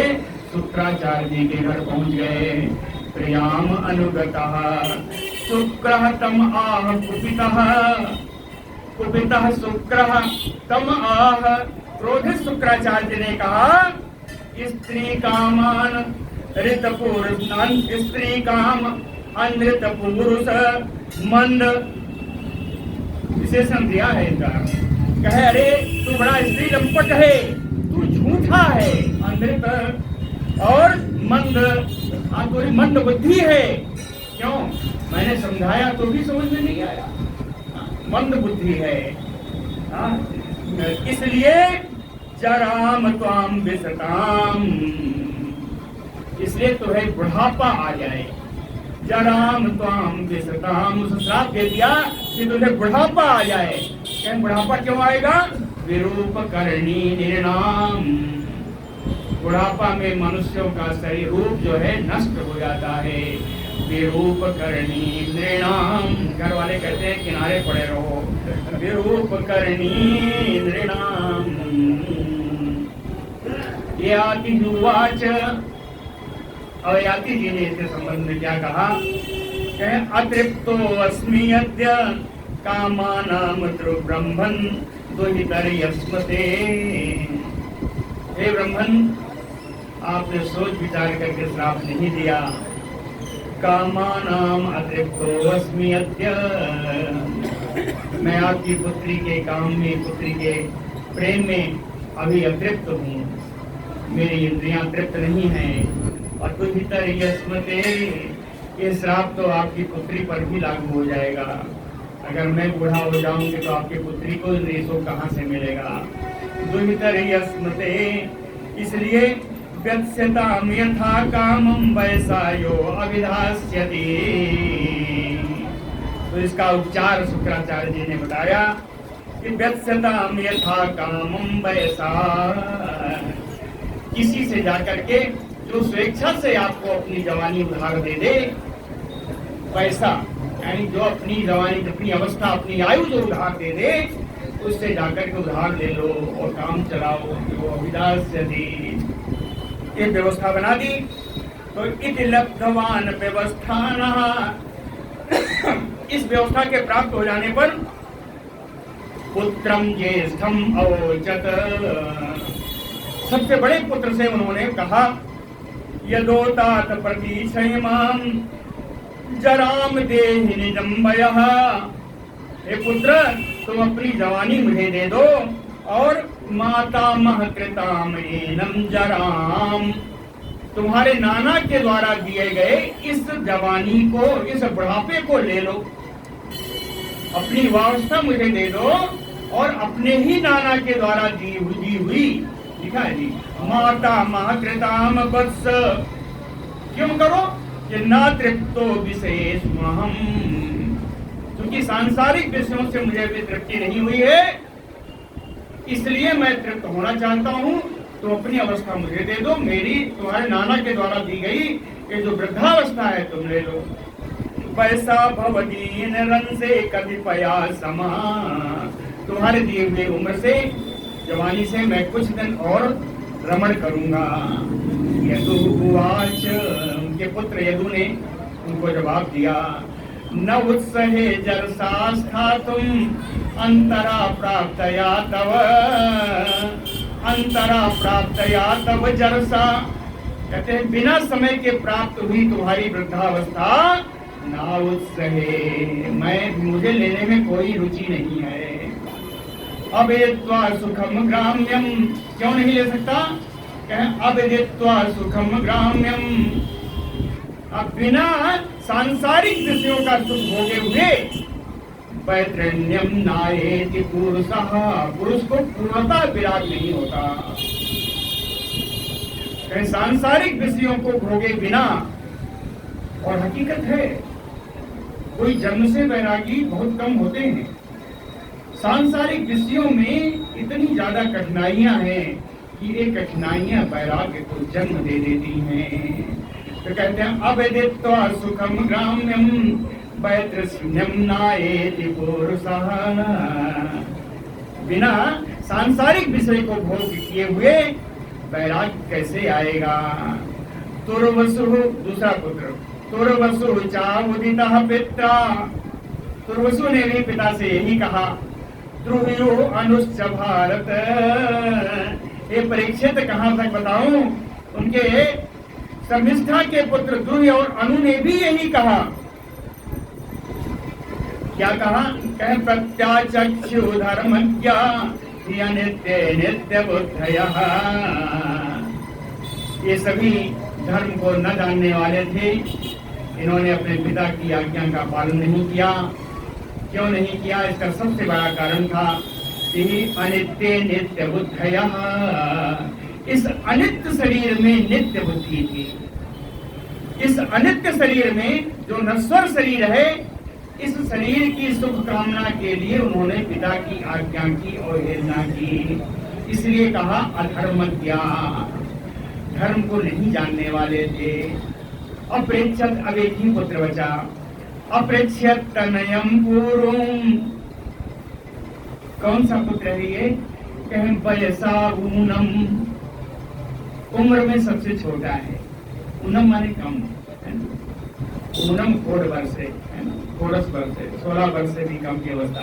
शुक्राचार्य जी के घर पहुंच गए। प्रियाम अनुगत शुक्र तम आह कुपितः शुक्र तम आह, क्रोधित शुक्राचार्य ने कहा स्त्री कामान ऋत पुरुष, स्त्री काम अनृत पुरुष मंद, विशेषण दिया है इनका। कहे अरे तू बड़ा स्त्री लंपट है, तू झूठा है, अनृत और मंद, थोड़ी मंद बुद्धि है। क्यों? मैंने समझाया तो भी समझ में नहीं आया, मंद बुद्धि है। इसलिए जराम त्वाम विसताम, इसलिए तुम्हें बुढ़ापा आ जाए। जराम त्वाम विसताम, उस श्राप दे दिया कि तुझे बुढ़ापा आ जाए। क्या बुढ़ापा क्यों आएगा? विरूप करणी निर्णाम, बुढ़ापा में मनुष्यों का शरीर रूप जो है नष्ट हो जाता है। विरूप करणी नृणाम, घर वाले कहते हैं किनारे पड़े रहो। विरूप करणी नृणाम ये आती युवाच, अवयाति जी ने इसके संबंध में क्या कहा? अतृप्तो अस्मि अद्य कामानाम ब्रह्मन् दुहितर्यस्मते। हे ब्रह्मन, आपने सोच विचार करके श्राप नहीं दिया। कामानाम अतृप्तो अस्मि अद्य, मैं आपकी पुत्री के काम में, पुत्री के प्रेम में अभी अतृप्त हूँ, मेरी इंद्रियां तृप्त नहीं हैं। और दुहितर्यस्मते, ये श्राप तो आपकी पुत्री पर भी लागू हो जाएगा। अगर मैं बूढ़ा हो जाऊंगी तो आपकी पुत्री को इंद्रिय सुख कहाँ से मिलेगा? दुहितर्यस्मते, इसलिए व्यत्स्यताम यथा कामं वैसा यो अभिधास्यति। तो इसका उपचार शुक्राचार्य जी ने बताया कि व्यत्स्यताम यथा कामं वैसा, किसी से जाकर के जो स्वेच्छा से आपको अपनी जवानी उधार दे दे, पैसा यानी जो अपनी जवानी, अपनी अवस्था, अपनी आयु जो उधार दे दे, उससे जाकर के उधार ले लो और काम चलाओ। जो अभिदास यदि ये व्यवस्था बना दी तो इति लब्धवान व्यवस्थान, इस व्यवस्था के प्राप्त हो जाने पर पुत्रम ज्येष्ठम अवोचत, सबसे बड़े पुत्र से उन्होंने कहा यदोतात प्रतीक्षयमाम जराम देहि निजं वयः, हे पुत्र तुम अपनी जवानी मुझे दे दो और मातामह कृताम एनम जराम, तुम्हारे नाना के द्वारा दिए गए इस जवानी को, इस बुढ़ापे को ले लो, अपनी वावस्था मुझे दे दो और अपने ही नाना के द्वारा दी हुई, लिखा है जी, माता महाकृताम वत्स, क्यों करो कि ना तृप्तो विशेष महम, क्योंकि सांसारिक विषयों से मुझे भी तृप्ति नहीं हुई है, इसलिए मैं तृप्त होना चाहता हूँ। तो अपनी अवस्था मुझे दे दो, मेरी तुम्हारे नाना के द्वारा दी गई ये जो वृद्धावस्था है तुम ले लो। पैसा भवदीन रन से कभी पया समा, तुम्हारे दिए हुए उम्र से, जवानी से मैं कुछ दिन और रमण करूंगा। यदुवाच, उनके पुत्र यदु ने उनको जवाब दिया, न उत्सहे जरसास्था तुम अंतरा प्राप्तया तव, अंतरा प्राप्तया तव जरसा, कहते हैं बिना समय के प्राप्त हुई तुम्हारी वृद्धावस्था ना उत्सहे, मुझे लेने में कोई रुचि नहीं है। अवेद्वा सुखम ग्राम्यम, क्यों नहीं ले सकता? अवेद्वा सुखम ग्राम्यम, अब बिना सांसारिक विषयों का सुख भोगे हुए पैतृण्यम नायेति पुरुषः, पुरुष को पूर्णता विराग नहीं होता। सांसारिक विषयों को भोगे बिना, और हकीकत है कोई जन्म से वैरागी बहुत कम होते हैं। सांसारिक विषयों में इतनी ज्यादा कठिनाइयां हैं कि ये कठिनाइयां वैराग्य को जन्म दे देती हैं। तो कहते हैं अवेदित्वा सुखम ग्राम्यम पैतृण्यम नायेति पुरुषः, बिना सांसारिक विषय को भोग किए हुए वैराग्य कैसे आएगा। तुर्वसु, दूसरा पुत्र, तुर्वसु चामुदितः पित्रा, तुर्वसु ने भी पिता से यही कहा। ध्रुवयो अनुश्च भारत, ये परीक्षित कहाँ तक बताऊं, उनके शर्मिष्ठा के पुत्र ध्रुव और अनु ने भी यही कहा। क्या कहा? कह प्रत्याचक्षु धर्मज्ञा नित्य नित्य बुद्धयः, ये सभी धर्म को न जानने वाले थे। इन्होंने अपने पिता की आज्ञा का पालन नहीं किया। क्यों नहीं किया? इसका सबसे बड़ा कारण था कि अनित्य नित्य बुद्धयः, इस अनित्य शरीर में नित्य बुद्धि थी। इस अनित्य शरीर में जो नश्वर शरीर है, इस शरीर की सुख कामना के लिए उन्होंने पिता की आज्ञा की अवहेलना की। इसलिए कहा अधर्मज्ञा, धर्म को नहीं जानने वाले थे। अप्रेक्षत, अब एक ही पुत्र बचा। अप्रेक्षत तनयम पूर्वम, कौन सा पुत्र है ये? कहें वयसा ऊनम, उम्र में सबसे छोटा है। ऊनम माने कम, ऊनम 4 वर्ष है, 16 वर्ष से भी कम की अवस्था।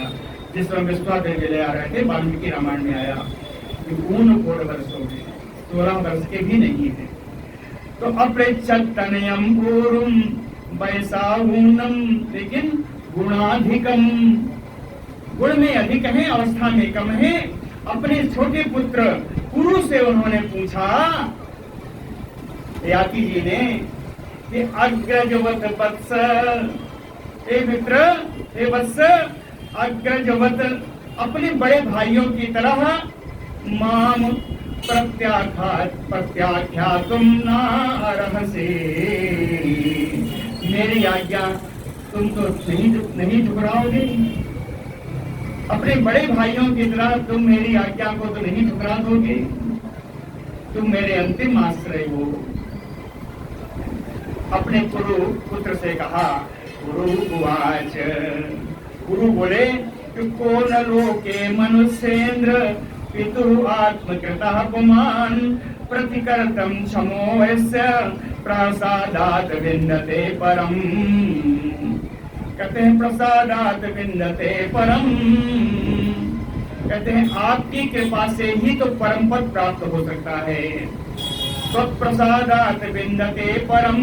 जिस समय विश्वादेव ले आ रहे थे, वाल्मीकि रामायण में आया कि ऊन 4 वर्ष हो गए, 16 वर्ष के भी नहीं है। तो अप्रेक्षत तनयम पूर्वम वयसा ऊनम, लेकिन गुणाधिकम, गुण में अधिक है, अवस्था में कम है। अपने छोटे पुत्र कुरु से उन्होंने पूछा, याति जी ने, कि अग्रजवत वत्स, हे मित्र, हे वत्स, अग्रजवत, अपने बड़े भाइयों की तरह माम प्रत्याख्यातुम न अर्हसि, मेरी आज्ञा तुम तो नहीं ठुकराओगे। अपने बड़े भाइयों की तरह तुम मेरी आज्ञा को तो नहीं ठुकरा दोगे। तुम मेरे अंतिम आश्रय हो। अपने पुत्र से कहा। गुरु उवाच, गुरु बोले कि को न लोके मनुष्येन्द्र पितु आत्मकृतः पुमान् प्रतिकर्तम क्षमो यस्य प्रसादात् विन्दते परम, कहते हैं प्रसादात् विन्दते परम, कहते हैं आपकी कृपा से ही तो परम पद प्राप्त हो सकता है। स्वप्रसादात् विन्दते परम,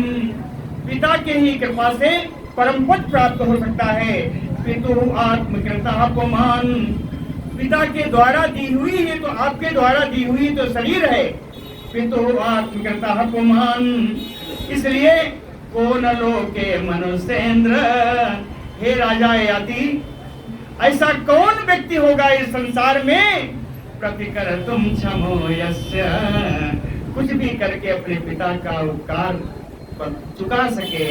पिता के ही कृपा से परम पद प्राप्त हो सकता है। पितु आत्मकृतः पुमान्, पिता के द्वारा दी हुई है तो आपके द्वारा दी हुई तो शरीर है। पितु आत्मकृतः पुमान्, इसलिए को न लोके मनुष्येन्द्र, हे राजा याति, ऐसा कौन व्यक्ति होगा इस संसार में प्रतिकर्तुम क्षमो यस्य, कुछ भी करके अपने पिता का उपकार चुका सके,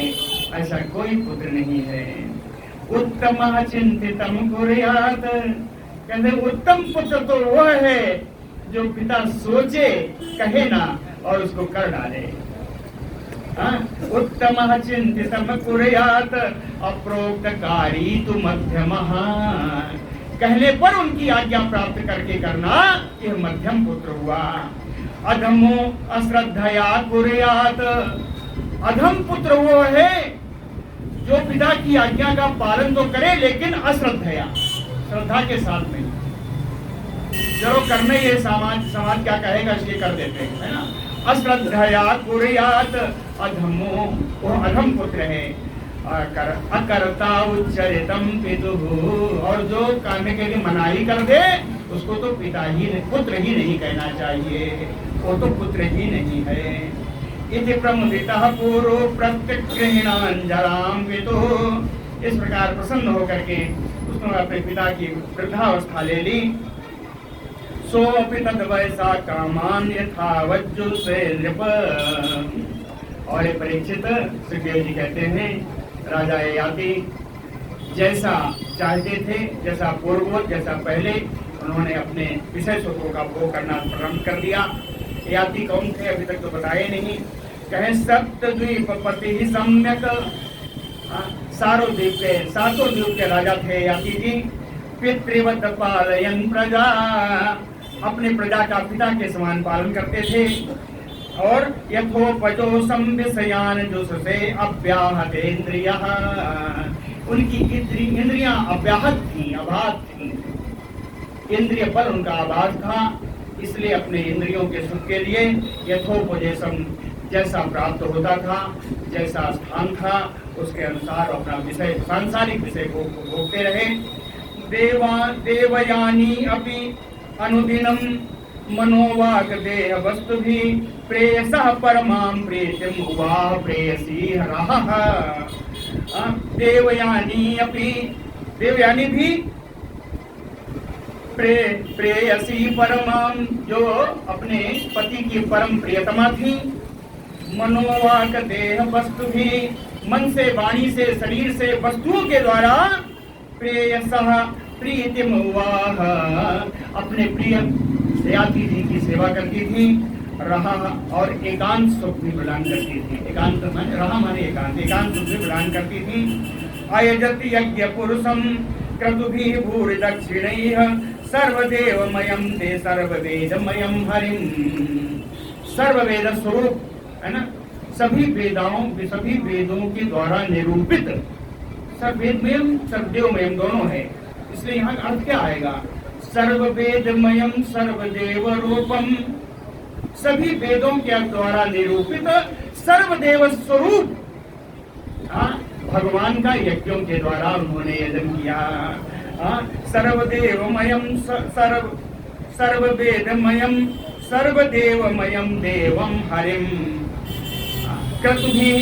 ऐसा कोई पुत्र नहीं है। उत्तम चिंतितम कुर्यात्, कहते उत्तम पुत्र तो वह है जो पिता सोचे, कहे ना और उसको कर डाले। उत्तम चिंतितम कुर्यात् अप्रोक्तकारी तु मध्यमः, कहने पर उनकी आज्ञा प्राप्त करके करना, यह मध्यम पुत्र हुआ। अधमो अश्रद्धया कुर्यात्, अधम पुत्र वो है जो पिता की आज्ञा का पालन तो करे लेकिन अश्रद्धया, श्रद्धा के साथ नहीं। चलो करने ये समाज क्या कहेगा इसलिए कर देते हैं, है ना। अश्रद्धया कुर्यात् अधमो, वो अधम पुत्र है। अकर्ता उच्चरितम पितुः, और जो करने के लिए मनाही कर दे उसको तो पिता ही पुत्र ही नहीं कहना चाहिए, वो तो पुत्र ही नहीं है। इति प्रमुदितः पूर्व प्रत्यगृहीणाञ्जलां वितुः, इस प्रकार प्रसन्न होकर के उसने अपने पिता की वृद्धावस्था ले ली। सोऽपि तद्वयसा कामान यथावज्जु से नृप। और ये परीक्षित, सुखदेव जी कहते हैं, राजा ययाति जैसा चाहते थे, जैसा पूर्ववत, जैसा पहले, उन्होंने अपने विषय सुखों का भोग करना प्रारंभ कर दिया। ययाति कौन थे अभी तक तो बताए नहीं। कहे सप्तद्वीपपति ही सम्यक, सातों द्वीप के राजा थे ययाति जी। पितृवत पालयन प्रजा, अपने प्रजा का पिता के समान पालन करते थे। और यथोपजो संविषयान जुससे अव्याहत इंद्रियः, उनकी इंद्रियां अव्याहत थी, अबाध थी, इंद्रिय बल उनका आबाद था। इसलिए अपने इंद्रियों के सुख के लिए यथोपदेशम, जैसा प्राप्त होता था, जैसा स्थान था, उसके अनुसार अपना विषय, सांसारिक विषय को भोगते रहे। देवयानी अपि अनुदिनम मनोवाक देह वस्तु भी प्रेयसः परमां प्रीतिम उवा प्रेयसी हरः। देवयानी अपि, देवयानी भी प्रेयसी परमाम, जो अपने पति की परम प्रियतमा थी। मनोवाक देह वस्तु भी, मन से, वाणी से, शरीर से, वस्तुओं के द्वारा प्रेयसः प्रीतिम उवाह, अपने प्रिय ययाति जी की सेवा करती थी। रहा, और एकांत सुख भी प्रदान करती थी। एकांत माने, रहा माने एकांत, एकांत सुख भी प्रदान करती थी। आयजत यज्ञ पुरुषम क्रतुभिः भूरि दक्षिणैः सर्वदेवमयं ते सर्ववेदमयं हरिं। सर्ववेद स्वरूप है ना, सभी वेदों के द्वारा निरूपित, सर्ववेदमयम सर्वदेवमयम दोनों है। इसलिए यहाँ का अर्थ क्या आएगा? सर्ववेदमयम सर्वदेव रूपम, सभी वेदों के द्वारा निरूपित सर्वदेव स्वरूप भगवान का यज्ञों के द्वारा उन्होंने यजन किया। सर्वदेवमयम सर्ववेदमयम सर्वदेवमयम देवम हरिम क्रतुभिः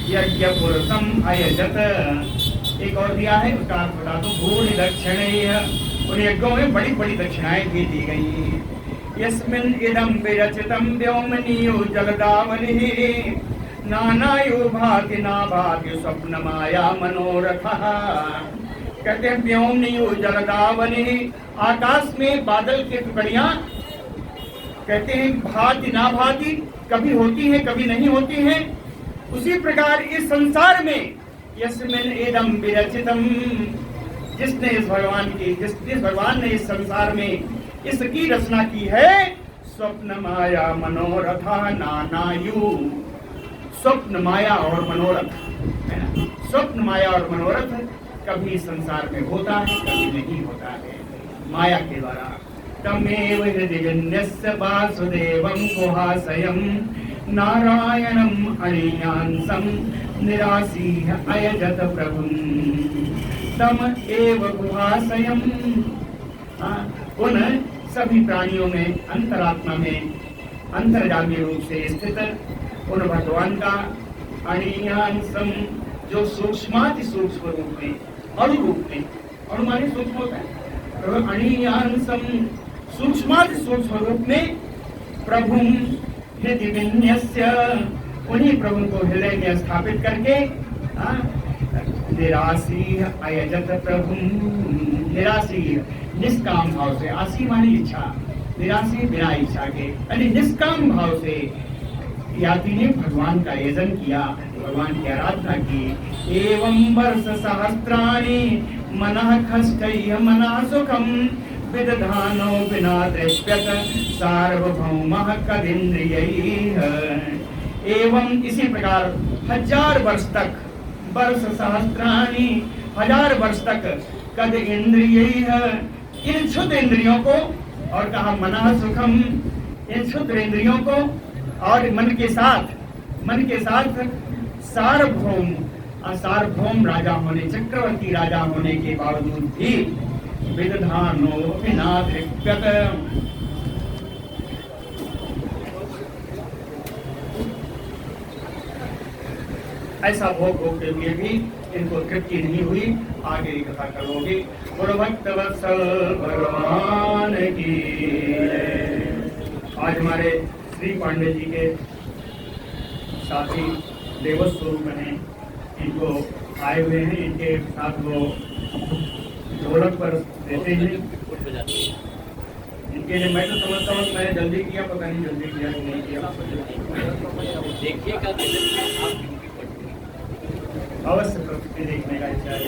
यज्ञ पुरुषम अयजत। एक और दिया है, उसका अर्थ बता दो। भूरि दक्षिणैः, उन यज्ञों में बड़ी बड़ी दक्षिणाएं भी दी गई। यस्मिन् इदं विरचितं व्योमनीयो जलदावलिः नानायो भाति नाभाति स्वप्न माया मनोरथः। कहते हैं व्योमनीयो जलदावलिः, आकाश में बादल की टुकड़ियां, कहते हैं भाति ना भाति, कभी होती है कभी नहीं होती है। उसी प्रकार इस संसार में यस्मिन् इदं विरचितं, जिसने इस भगवान ने इस संसार में इसकी रचना की है। स्वप्न माया मनोरथ नानायु, स्वप्न माया और मनोरथ है ना, स्वप्न माया और मनोरथ कभी संसार में होता है कभी नहीं होता है, माया के द्वारा। तमेव हृदिजन्यस्य वासुदेवं गुहाशयं नारायणम् अणियांसं निरासीह अयजत प्रभुं तम एव गुहाशयं। उन सभी प्राणियों में, अंतरात्मा में अंतर्जामी रूप से स्थित उन भगवान का अणियांसम, जो सूक्ष्माति सूक्ष्म रूप में, अणु रूप में, अणु माने सूक्ष्म होता है, तो अणियांसम सूक्ष्माति सूक्ष्म रूप में प्रभु हृदय विन्यस्य, उन्हीं प्रभु को हृदय में स्थापित करके निरासी अयजत प्रभु, निरासी निष्काम भाव से, आसी मानी इच्छा, निरासी बिना इच्छा के, यानी निष्काम भाव से याति ने भगवान का यजन किया, भगवान की आराधना की। एवं वर्ष सहस्राणि मनः खष्टय्य मनः सुखम विदधानो बिना दृश्यत सार्वभौमः कदिन्द्रियैः। एवं इसी प्रकार 1000 वर्ष तक, वर्ष सहस्राणि 1000 वर्ष तक, कद इंद्रियैः इन क्षुद्र इंद्रियों को, और कहा मनः सुखम इन क्षुद्र इंद्रियों को, और मन के साथ सार्वभौम, सार्वभौम राजा होने, चक्रवर्ती राजा होने के बावजूद भी विदधानो बिना दृप्यत, ऐसा भोग भोगते हुए भी इनको तृप्ति नहीं हुई। आगे की कथा करोगे। गुरुभक्त वत्सल भगवान की। आज हमारे श्री पांडे जी के साथी देवत स्वरूप हैं, इनको आए हुए हैं, इनके साथ वो ढोलक पर देते हैं। इनके लिए मैं तो समझता हूँ मैंने जल्दी किया, पता नहीं जल्दी किया कि नहीं किया। अवश्य प्रकृति देखने का इच्छा है।